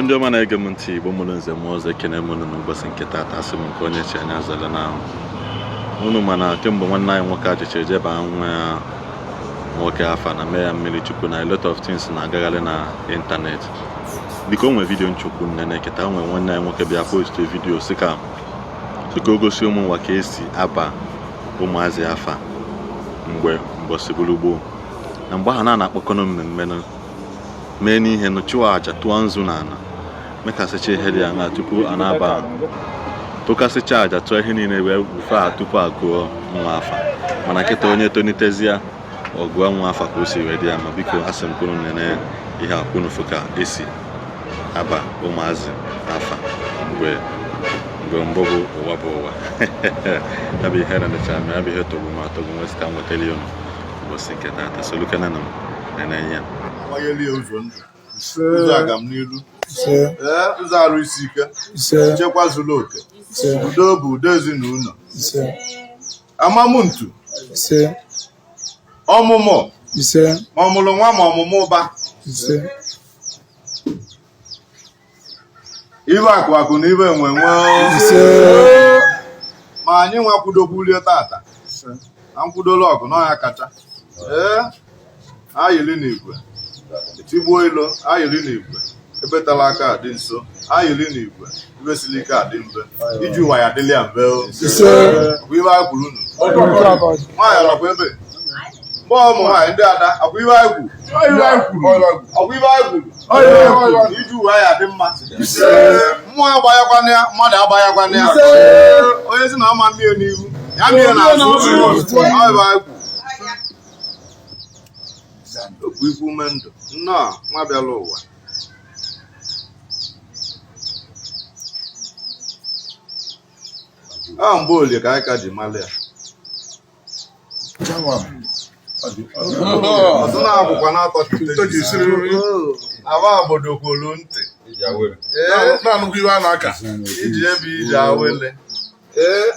ndị ọma na-ege m ntị Igbo mụrụ nze m ọzọ ekene m n'ụbọchị nke taata asị m nke onye chi anya zara n'ahụ unu mana kemgbe nwanne anyị nwoke ajịcha ejeba nwa ya nwoke afa na mee ya mmiri chukwu na a lot of things na-agagharị na ịntanetị biko o nwere vidio nchukwu na-eketa nwere nwanne anyị nwoke bịa post vidio sị ka o gosi ụmụ nwa ka esi aba ụmụazị afa mgbe mbọsị gboo na mgbe ha na-akpọkọnụ mmemme mee n'ihe no chụọ aja tụọ nzu na ana mekasịcha ihe dị anya tupu a na-aba tụkasịcha aja tụọ ihe niile wee bufe ha tupu a gụọ nwa afa mana nkịta onye tonitezia ọgụọ nwa afa ka o si wee dị ya ma biko asị m kwunu nene ihe akwụnụfụ ka esi aba ụmụazị afa mgbe mbụ bụ ụwa bụ ụwa ya bụ ihe na-enecha m ya bụ ihe tọgbu m atọgbu nwesị ka m nwetara ya unu ụbọchị nke taata solukena na m nene ya ụzọ agam n'ilu ụzọ arụ isi ike nchekwa zuru oke udo bụ udo ezinụlọ amamuntu ọmụmụ ma ọmụrụ nwa ma ọmụmụ ụba ibe akụ na ibe enwe ma anyị nwa kwudokwulie tata na nkwudolu ọgụ n'ọhịa kacha ayịrị na igwe etigbuo ilo ayịrị na igwe ebetala aka adị nso ayịrị na igwe ibesili ike adị mbe iji ụwa ya dịlị ya mbe ibe anyị kwuru unu nwaanyị ọkwa ebe mgbe ụmụ nwaanyị ndị ada akwa ibe anyị kwuru iji ụwa ya dị mma mmụọ agbanyekwana ya mmadụ agbanyekwana ya onye si na ọma mmiri n'ihu ya mmiri na-azụ ibe anyị kwuru okwu ikwu ume ndụ nnọọ nwa bịala ụwa a mgbe olie ka anyị ka ji mali ya ọtụ na-akwụkwa na-atọ aba obodo kwolu ntị iji ebe ije awele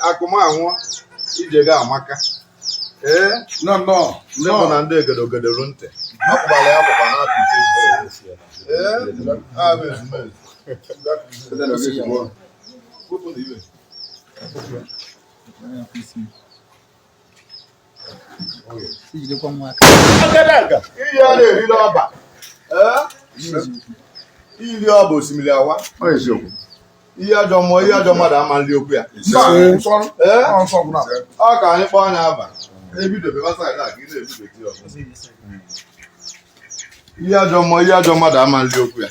akụmanwụ ije ga amaka ndị bụ na ndị egedogedelu ntị akwụgbara ya akwụkwa na-atụ ihe a na-eriri ọba iri ọba osimiri awa ihe ajọ mmụọ ihe ajọ mmadụ ama nri okwu ya ọ ka anyị kpọọ anya aba ihe ajọ mmụọ ihe ajọ mmadụ ama nri okwu ya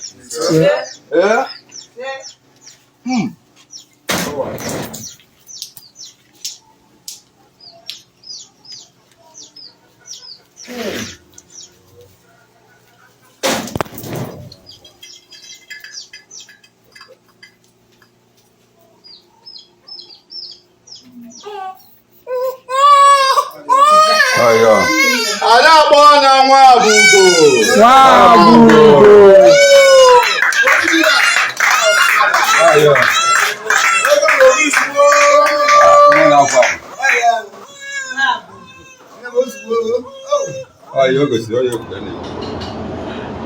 ada akpọ na nwa abụgo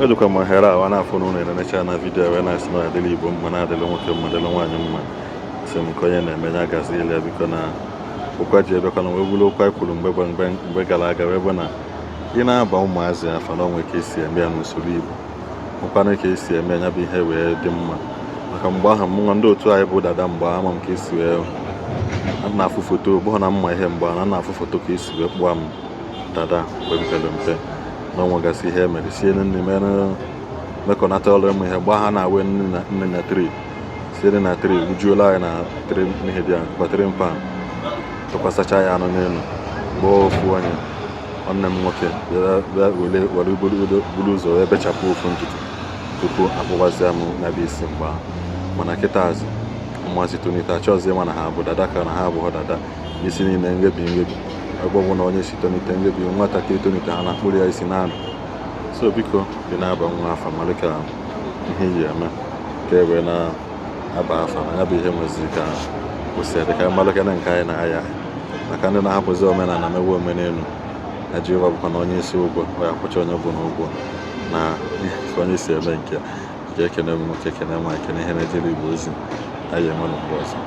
edukwa m ohere a na-afụ n'ụlọ na-enecha na vidiyo wee na-asị na adịla Igbo mma na-adịla nwoke mma adịla nwaanyị mma sị m nke onye na-eme ya gazi ile biko na ụkwa ji ebekwa na wee bụrụ okwu anyị kwuru mgbe gara aga wee bụ na ị na-aba ụmụazị afa na onwe ka esi eme ya n'usoro Igbo nwekwana ka esi eme ya bụ ihe wee dị mma maka mgbe ahụ mụnwa ndị otu anyị bụ dada mgbe ama m ka esi wee na-afụ foto bụghị na mma ihe mgbe na na-afụ foto ka esi wee kpụọ m dada mgbe m pere mpe na onwegasị ihe mere sie nne mekọnata ọrụ ụmụ ihe gbaa ha na-awe nne na tri sie na tri ujuola anyị na tri n'ihe dị kwa 3 pan tụkwasịcha ya anụ n'elu gbaa ofu onye nwanne m nwoke were buru ụzọ wee bechapụ ofu ntutu tupu akpụgbazia m n'ebe isi mgba mana kịta azụ ụmụazị tonite achọzie mana ha bụ dada ka na ha abụghị dada isi niile ngebi ebe ọ bụ na onye si tonite ngebi nwatakịrị tonite ha na-akpụrụ ya isi na-adụ so biko dị na-aba nwa afa mara ka ihe iyi eme ka e wee na-aba afa na ya bụ ihe nweziri ka kwụsị dịka mmalụkana nke anyị na-aya maka ndị na-ahapụzi omenala mewe omenelu na Jehova bụkwa na onye isi ụgwọ ọ ya kwụcha onye ọbụla ụgwọ na onye si eme nke ga ekene m nwoke ekene ma ekene ihe na-ejere Igbo ozi anyị enwe n'ụgbọ ọzọ